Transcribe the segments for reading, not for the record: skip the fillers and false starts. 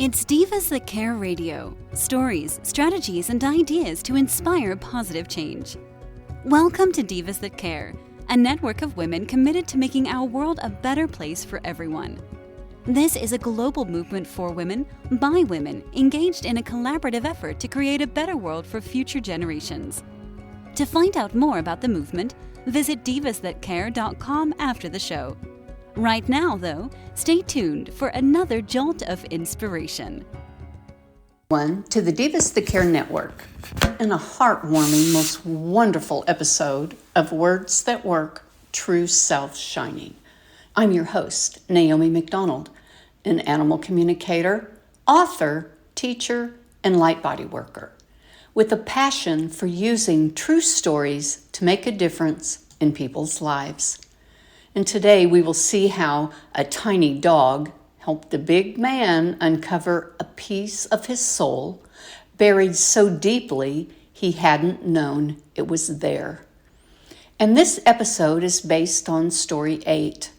It's Divas That Care Radio. Stories, strategies, and ideas to inspire positive change. Welcome to Divas That Care, a network of women committed to making our world a better place for everyone. This is a global movement for women, by women, engaged in a collaborative effort to create a better world for future generations. To find out more about the movement, visit divasthatcare.com after the show. Right now, though, stay tuned for another jolt of inspiration. To the Divas That Care Network, in a heartwarming, most wonderful episode of Words That Work, True Self Shining. I'm your host, Naomi McDonald, an animal communicator, author, teacher, and light body worker, with a passion for using true stories to make a difference in people's lives. And today we will see how a tiny dog helped a big man uncover a piece of his soul buried so deeply he hadn't known it was there. And this episode is based on Story 8,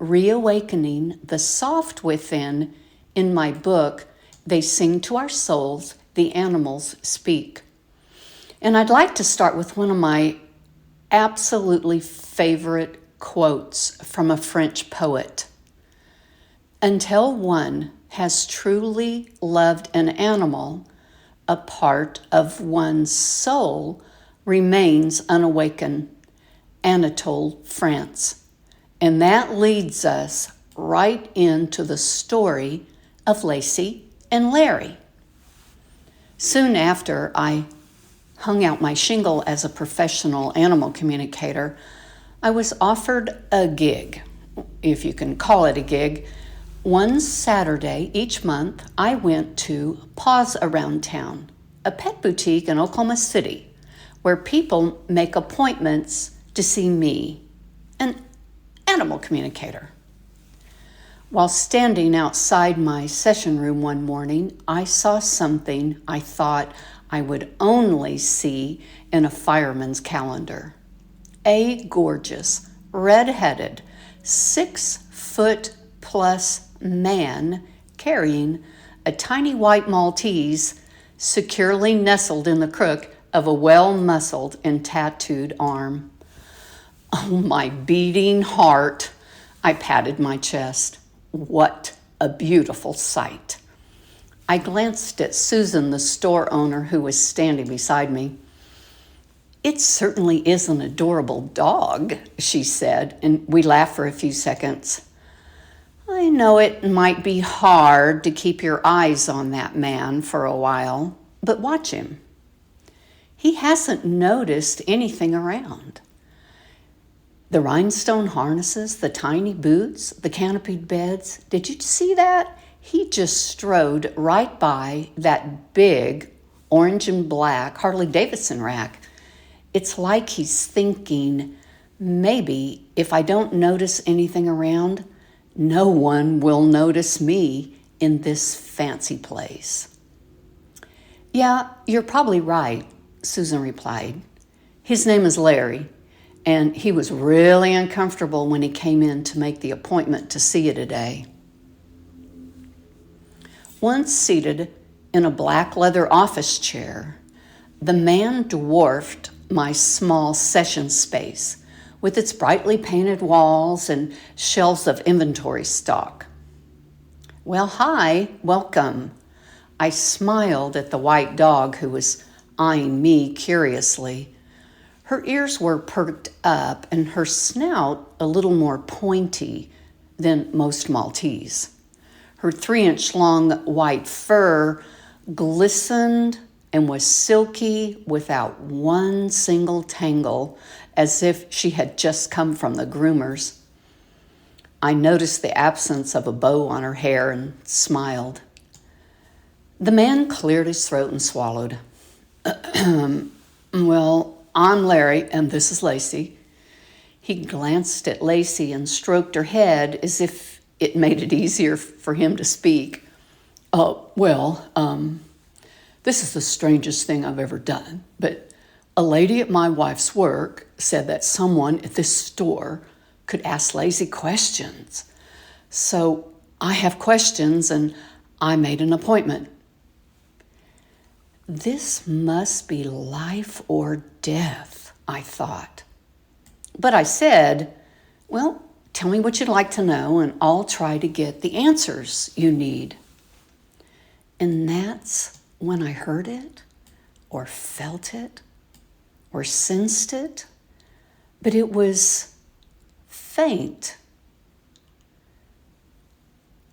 Reawakening the Soft Within, in my book, They Sing to Our Souls, the Animals Speak. And I'd like to start with one of my absolutely favorite quotes from a French poet. Until one has truly loved an animal, a part of one's soul remains unawakened. Anatole France. And that leads us right into the story of Lacy and Larry. Soon after I hung out my shingle as a professional animal communicator, I was offered a gig, if you can call it a gig. One Saturday each month, I went to Paws Around Town, a pet boutique in Oklahoma City, where people make appointments to see me, an animal communicator. While standing outside my session room one morning, I saw something I thought I would only see in a fireman's calendar. A gorgeous, red-headed, 6-foot-plus man carrying a tiny white Maltese securely nestled in the crook of a well-muscled and tattooed arm. Oh, my beating heart! I patted my chest. What a beautiful sight. I glanced at Susan, the store owner, who was standing beside me. It certainly is an adorable dog, she said, and we laughed for a few seconds. I know it might be hard to keep your eyes on that man for a while, but watch him. He hasn't noticed anything around. The rhinestone harnesses, the tiny boots, the canopied beds. Did you see that? He just strode right by that big orange and black Harley-Davidson rack. It's like he's thinking, maybe if I don't notice anything around, no one will notice me in this fancy place. Yeah, you're probably right, Susan replied. His name is Larry, and he was really uncomfortable when he came in to make the appointment to see you today. Once seated in a black leather office chair, the man dwarfed my small session space with its brightly painted walls and shelves of inventory stock. Well, hi, welcome. I smiled at the white dog who was eyeing me curiously. Her ears were perked up and her snout a little more pointy than most Maltese. Her 3-inch long white fur glistened and was silky without one single tangle, as if she had just come from the groomers. I noticed the absence of a bow on her hair and smiled. The man cleared his throat and swallowed. Well, I'm Larry, and this is Lacy. He glanced at Lacy and stroked her head as if it made it easier for him to speak. This is the strangest thing I've ever done, but a lady at my wife's work said that someone at this store could ask Lacy questions. So I have questions, and I made an appointment. This must be life or death, I thought. But I said, well, tell me what you'd like to know and I'll try to get the answers you need. And that's when I heard it, or felt it, or sensed it, but it was faint.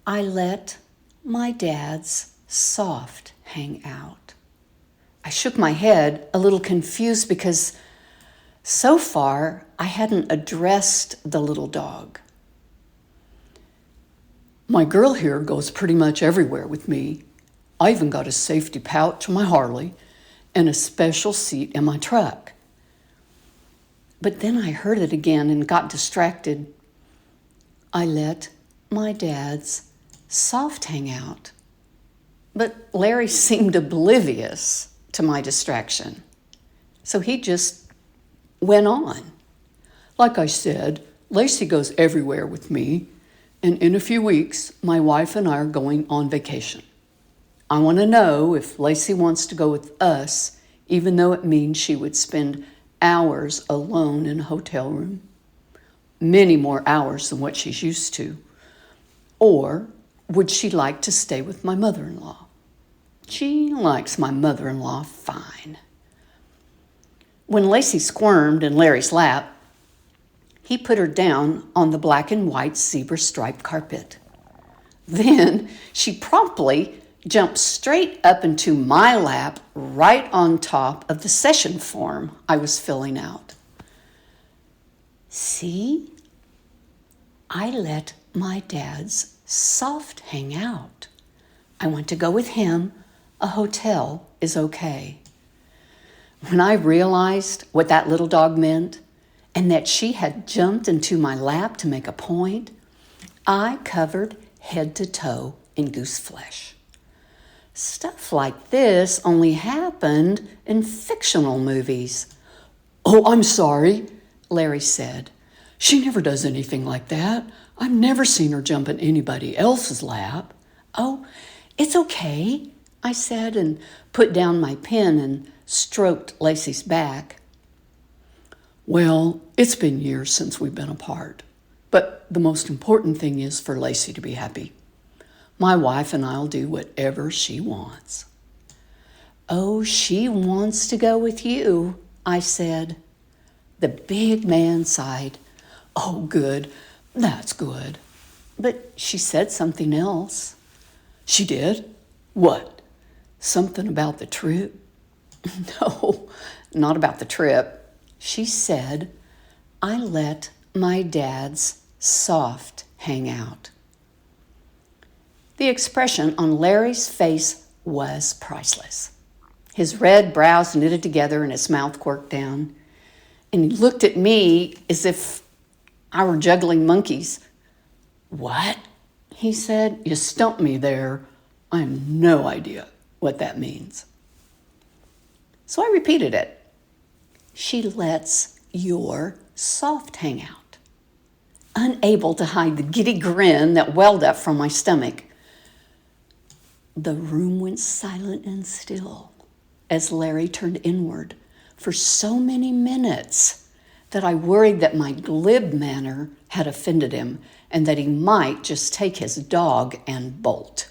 I let my dad's soft hang out. I shook my head, a little confused because so far I hadn't addressed the little dog. My girl here goes pretty much everywhere with me. I even got a safety pouch on my Harley and a special seat in my truck. But then I heard it again and got distracted. I let my dad's soft hang out. But Larry seemed oblivious to my distraction. So he just went on. Like I said, Lacy goes everywhere with me, and in a few weeks, my wife and I are going on vacation. I want to know if Lacy wants to go with us, even though it means she would spend hours alone in a hotel room, many more hours than what she's used to. Or would she like to stay with my mother-in-law? She likes my mother-in-law fine. When Lacy squirmed in Larry's lap, he put her down on the black and white zebra striped carpet. Then she promptly jumped straight up into my lap right on top of the session form I was filling out. See? I let my dad's soft hang out. I want to go with him. A hotel is okay. When I realized what that little dog meant and that she had jumped into my lap to make a point, I covered head to toe in goose flesh. Stuff like this only happened in fictional movies. Oh, I'm sorry, Larry said. She never does anything like that. I've never seen her jump in anybody else's lap. Oh, it's okay, I said, and put down my pen and stroked Lacy's back. Well, it's been years since we've been apart, but the most important thing is for Lacy to be happy. My wife and I'll do whatever she wants. Oh, she wants to go with you, I said. The big man sighed. Oh, good. That's good. But she said something else. She did? What? Something about the trip? No, not about the trip. She said, I let my dad's soft hang out. The expression on Larry's face was priceless. His red brows knitted together and his mouth quirked down. And he looked at me as if I were juggling monkeys. What? He said. You stumped me there. I have no idea what that means. So I repeated it. She lets your soft hang out. Unable to hide the giddy grin that welled up from my stomach. The room went silent and still as Larry turned inward for so many minutes that I worried that my glib manner had offended him and that he might just take his dog and bolt.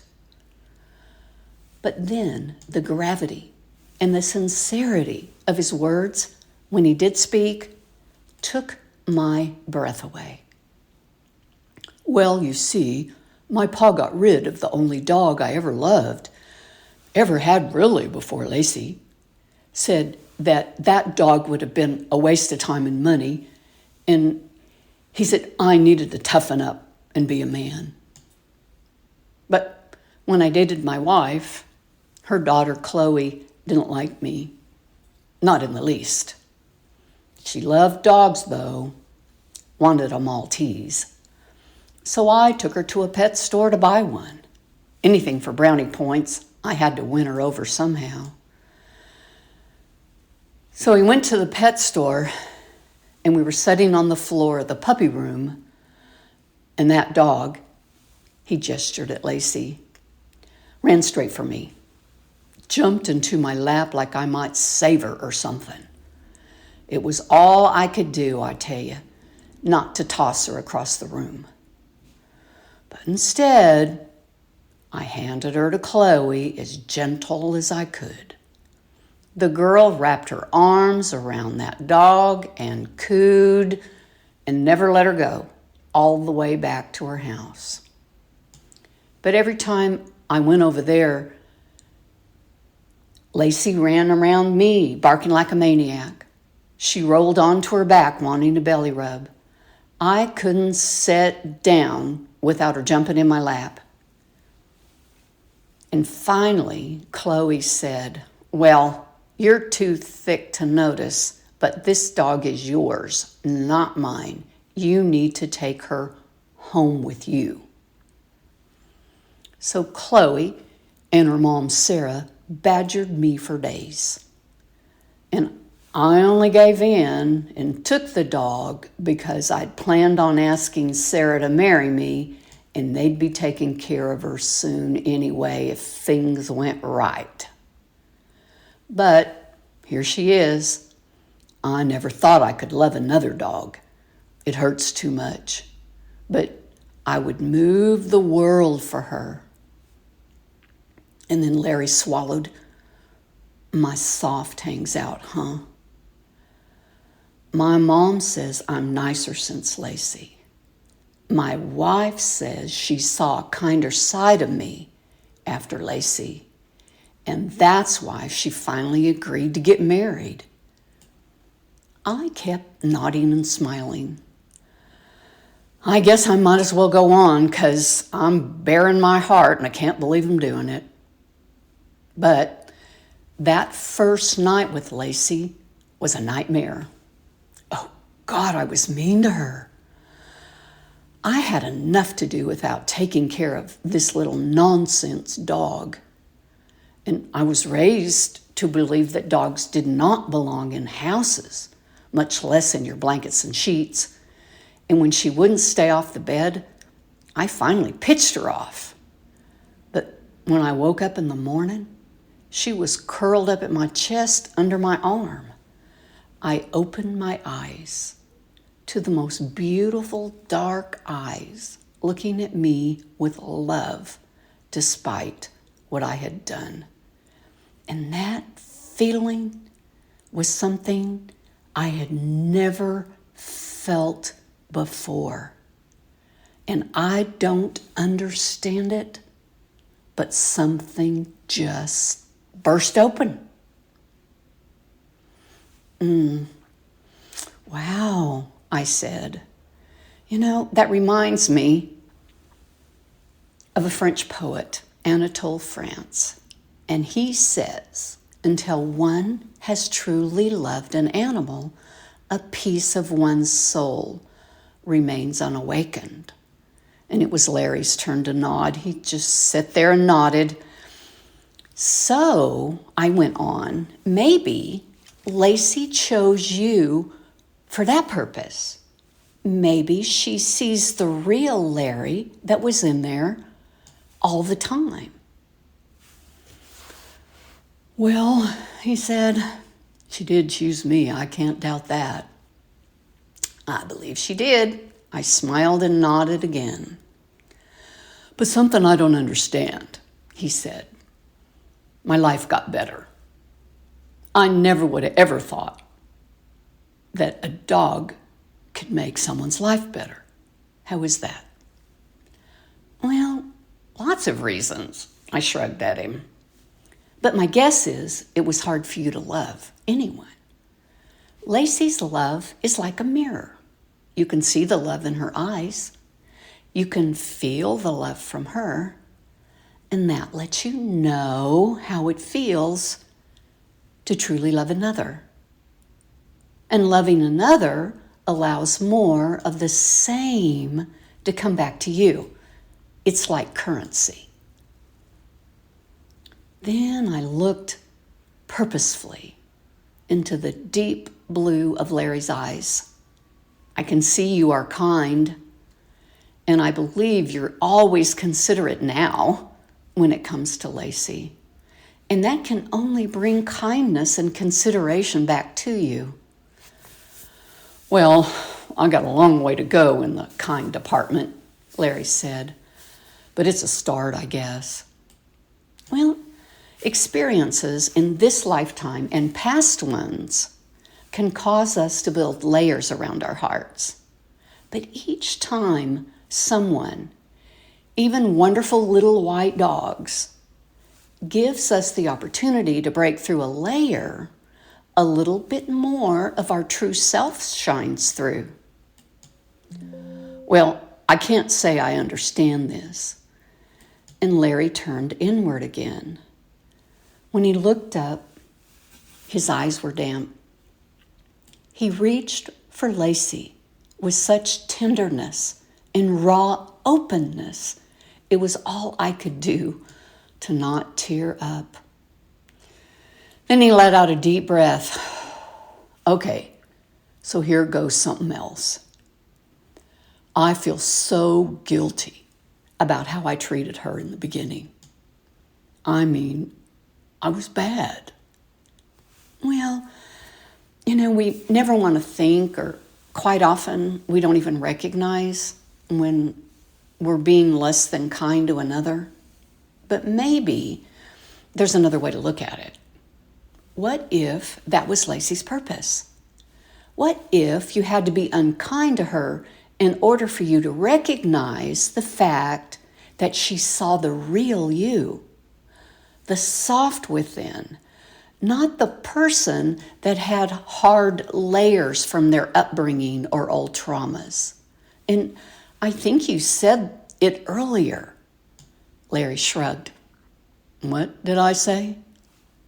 But then the gravity and the sincerity of his words when he did speak took my breath away. Well, you see, my pa got rid of the only dog I ever loved, ever had really before Lacy. Said that dog would have been a waste of time and money, and he said I needed to toughen up and be a man. But when I dated my wife, her daughter Chloe didn't like me, not in the least. She loved dogs, though, wanted a Maltese. So I took her to a pet store to buy one. Anything for brownie points, I had to win her over somehow. So we went to the pet store, and we were sitting on the floor of the puppy room, and that dog, he gestured at Lacy, ran straight for me, jumped into my lap like I might save her or something. It was all I could do, I tell you, not to toss her across the room. But instead, I handed her to Chloe as gentle as I could. The girl wrapped her arms around that dog and cooed and never let her go all the way back to her house. But every time I went over there, Lacy ran around me, barking like a maniac. She rolled onto her back, wanting a belly rub. I couldn't sit down without her jumping in my lap. And finally, Chloe said, "Well, you're too thick to notice, but this dog is yours, not mine. You need to take her home with you." So Chloe and her mom, Sarah, badgered me for days. And I only gave in and took the dog because I'd planned on asking Sarah to marry me, and they'd be taking care of her soon anyway if things went right. But here she is. I never thought I could love another dog. It hurts too much. But I would move the world for her. And then Larry swallowed. My soft hangs out, huh? My mom says I'm nicer since Lacy. My wife says she saw a kinder side of me after Lacy. And that's why she finally agreed to get married. I kept nodding and smiling. I guess I might as well go on because I'm baring my heart and I can't believe I'm doing it. But that first night with Lacy was a nightmare. Oh, God, I was mean to her. I had enough to do without taking care of this little nonsense dog. And I was raised to believe that dogs did not belong in houses, much less in your blankets and sheets. And when she wouldn't stay off the bed, I finally pitched her off. But when I woke up in the morning, she was curled up at my chest under my arm. I opened my eyes to the most beautiful dark eyes looking at me with love despite what I had done. And that feeling was something I had never felt before. And I don't understand it, but something just burst open. Wow, I said. You know, that reminds me of a French poet, Anatole France. And he says, until one has truly loved an animal, a piece of one's soul remains unawakened. And it was Larry's turn to nod. He just sat there and nodded. So I went on, maybe Lacy chose you for that purpose. Maybe she sees the real Larry that was in there all the time. Well, he said, she did choose me. I can't doubt that. I believe she did. I smiled and nodded again. But something I don't understand, he said. My life got better. I never would have ever thought that a dog could make someone's life better. How is that? Well, lots of reasons, I shrugged at him. But my guess is it was hard for you to love anyone. Lacy's love is like a mirror. You can see the love in her eyes. You can feel the love from her. And that lets you know how it feels to truly love another. And loving another allows more of the same to come back to you. It's like currency. Then I looked purposefully into the deep blue of Larry's eyes. I can see you are kind, and I believe you're always considerate now when it comes to Lacy, and that can only bring kindness and consideration back to you. Well, I got a long way to go in the kind department, Larry said, but it's a start, I guess. Well, experiences in this lifetime and past ones can cause us to build layers around our hearts. But each time someone, even wonderful little white dogs, gives us the opportunity to break through a layer, a little bit more of our true self shines through. Well, I can't say I understand this. And Larry turned inward again. When he looked up, his eyes were damp. He reached for Lacy with such tenderness and raw openness. It was all I could do to not tear up. Then he let out a deep breath. Okay, so here goes something else. I feel so guilty about how I treated her in the beginning. I mean, I was bad. Well, we never want to think, or quite often we don't even recognize when we're being less than kind to another. But maybe there's another way to look at it. What if that was Lacy's purpose? What if you had to be unkind to her in order for you to recognize the fact that she saw the real you, the soft within, not the person that had hard layers from their upbringing or old traumas? And I think you said it earlier. Larry shrugged. What did I say?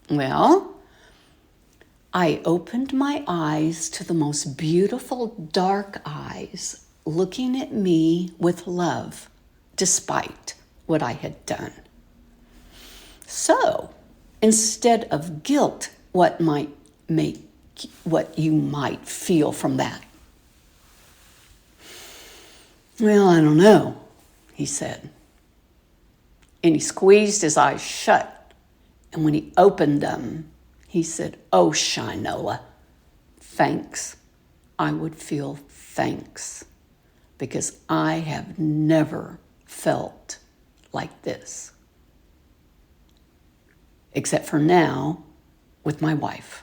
Well, I opened my eyes to the most beautiful dark eyes looking at me with love, despite what I had done. So, instead of guilt, what you might feel from that? Well, I don't know, he said. And he squeezed his eyes shut. And when he opened them, he said, oh, Shinola, thanks. I would feel thanks, because I have never felt like this. Except for now with my wife.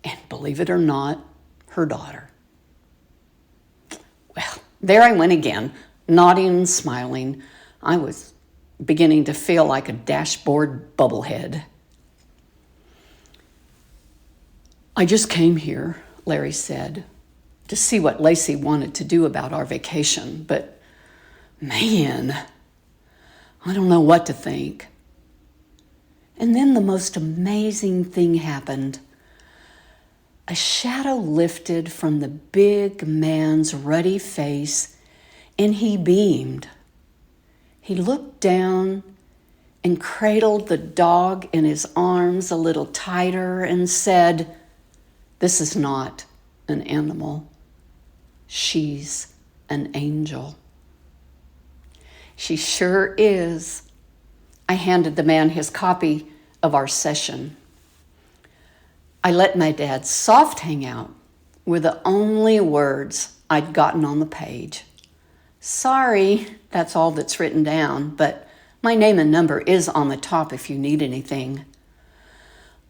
And believe it or not, her daughter. Well, there I went again, nodding and smiling. I was beginning to feel like a dashboard bubblehead. I just came here, Larry said, to see what Lacy wanted to do about our vacation, but man, I don't know what to think. And then the most amazing thing happened. A shadow lifted from the big man's ruddy face, and he beamed. He looked down and cradled the dog in his arms a little tighter and said, "This is not an animal. She's an angel." She sure is. I handed the man his copy of our session. I let my dad's soft hangout were the only words I'd gotten on the page. Sorry, that's all that's written down, but my name and number is on the top if you need anything.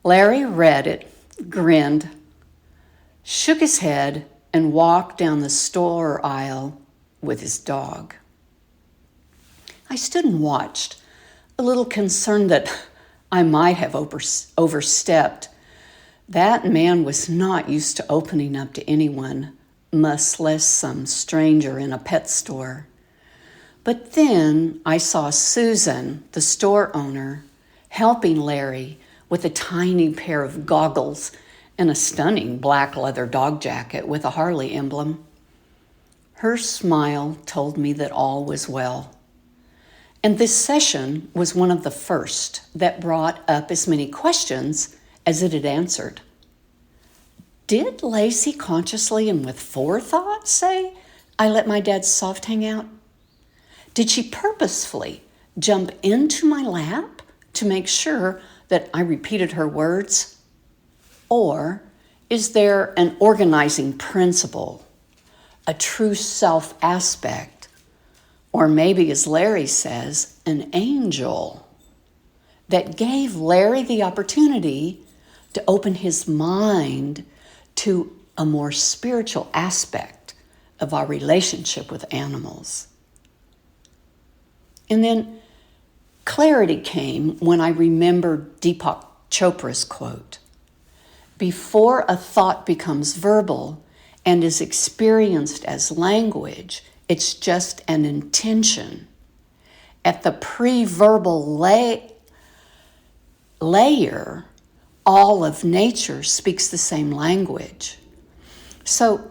Larry read it, grinned, shook his head, and walked down the store aisle with his dog. I stood and watched, a little concerned that I might have overstepped. That man was not used to opening up to anyone, much less some stranger in a pet store. But then I saw Susan, the store owner, helping Larry with a tiny pair of goggles and a stunning black leather dog jacket with a Harley emblem. Her smile told me that all was well. And this session was one of the first that brought up as many questions as it had answered. Did Lacy consciously and with forethought say, "I let my dad soft hang out"? Did she purposefully jump into my lap to make sure that I repeated her words? Or is there an organizing principle, a true self aspect, or maybe, as Larry says, an angel that gave Larry the opportunity to open his mind to a more spiritual aspect of our relationship with animals? And then clarity came when I remembered Deepak Chopra's quote, "Before a thought becomes verbal and is experienced as language, it's just an intention. At the pre-verbal layer, all of nature speaks the same language." So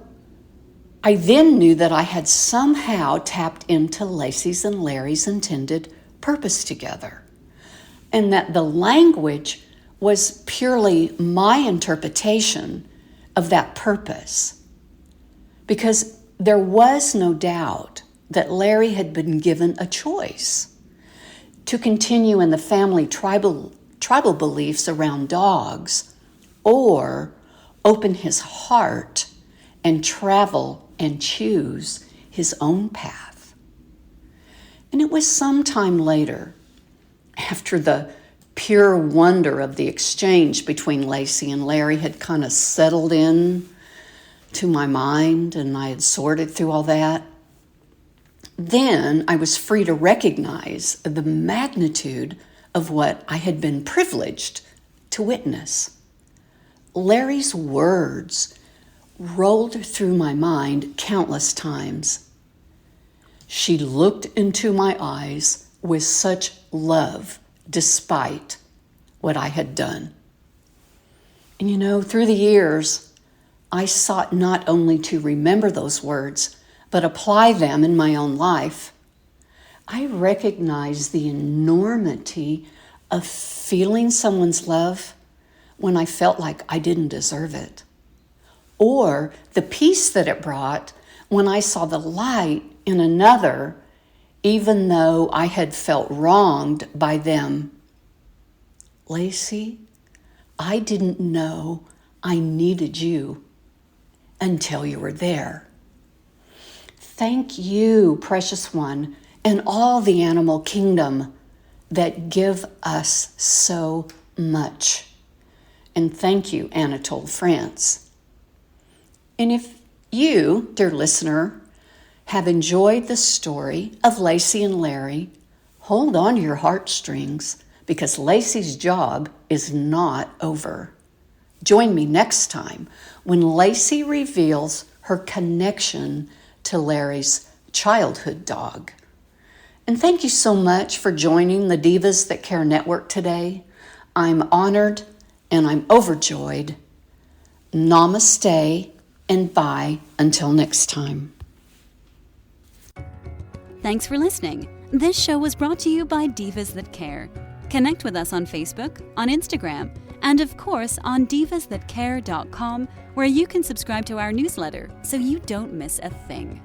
I then knew that I had somehow tapped into Lacy's and Larry's intended purpose together, and that the language was purely my interpretation of that purpose. Because there was no doubt that Larry had been given a choice to continue in the family tribal beliefs around dogs, or open his heart and travel and choose his own path. And it was some time later, after the pure wonder of the exchange between Lacy and Larry had kind of settled in to my mind and I had sorted through all that, then I was free to recognize the magnitude of what I had been privileged to witness. Larry's words rolled through my mind countless times. "She looked into my eyes with such love despite what I had done." And through the years, I sought not only to remember those words, but apply them in my own life. I recognize the enormity of feeling someone's love when I felt like I didn't deserve it, or the peace that it brought when I saw the light in another, even though I had felt wronged by them. "Lacy, I didn't know I needed you until you were there." Thank you, precious one, and all the animal kingdom that give us so much. And thank you, Anatole, France. And if you, dear listener, have enjoyed the story of Lacy and Larry, hold on to your heartstrings, because Lacy's job is not over. Join me next time when Lacy reveals her connection to Larry's childhood dog. And thank you so much for joining the Divas That Care Network today. I'm honored and I'm overjoyed. Namaste and bye until next time. Thanks for listening. This show was brought to you by Divas That Care. Connect with us on Facebook, on Instagram, and of course on divasthatcare.com, where you can subscribe to our newsletter so you don't miss a thing.